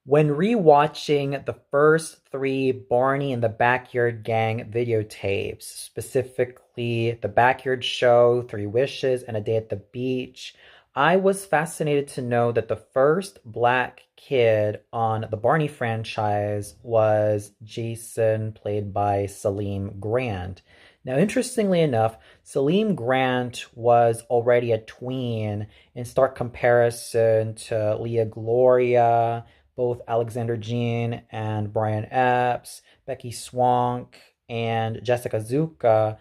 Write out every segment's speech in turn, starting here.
When rewatching the first three Barney and the Backyard Gang videotapes, specifically The Backyard Show, Three Wishes, and A Day at the Beach, I was fascinated to know that the first black kid on the Barney franchise was Jason, played by Salim Grant. Now, interestingly enough, Salim Grant was already a tween in stark comparison to Leah Gloria, both Alexander Jean and Brian Epps, Becky Swank, and Jessica Zuka,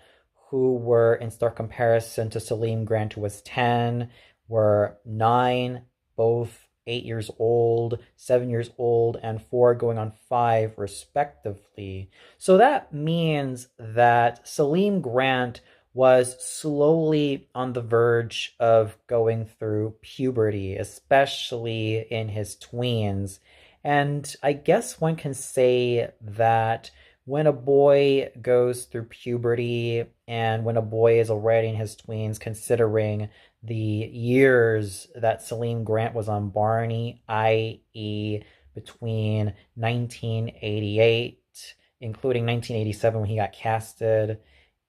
who were in stark comparison to Salim Grant, who was 10, were 9, both 8 years old, 7 years old, and 4 going on 5, respectively. So that means that Salim Grant was slowly on the verge of going through puberty, especially in his tweens. And I guess one can say that when a boy goes through puberty and when a boy is already in his tweens, considering the years that Salim Grant was on Barney, i.e., between 1988, including 1987 when he got casted,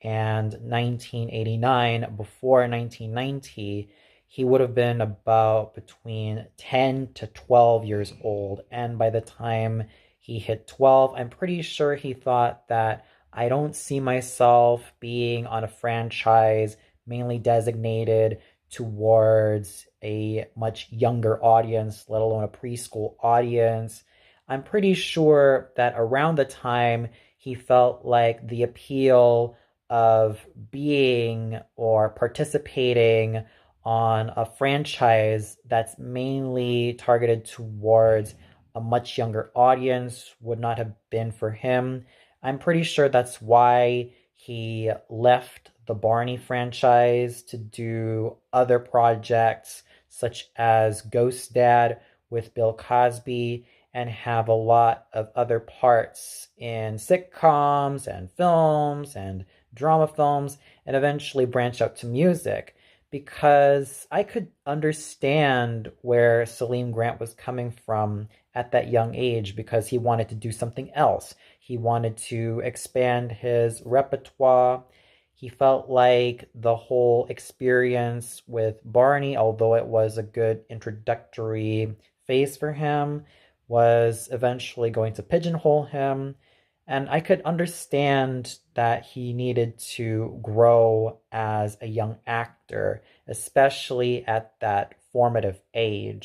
and 1989, before 1990, he would have been about between 10 to 12 years old. And by the time he hit 12, I'm pretty sure he thought that I don't see myself being on a franchise mainly designated towards a much younger audience, let alone a preschool audience. I'm pretty sure that around the time he felt like the appeal of being or participating on a franchise that's mainly targeted towards a much younger audience would not have been for him. I'm pretty sure that's why he left the Barney franchise to do other projects such as Ghost Dad with Bill Cosby and have a lot of other parts in sitcoms and films and drama films, and eventually branch out to music, because I could understand where Salim Grant was coming from at that young age, because he wanted to do something else. He wanted to expand his repertoire. He felt like the whole experience with Barney, although it was a good introductory phase for him, was eventually going to pigeonhole him. And I could understand that he needed to grow as a young actor, especially at that formative age.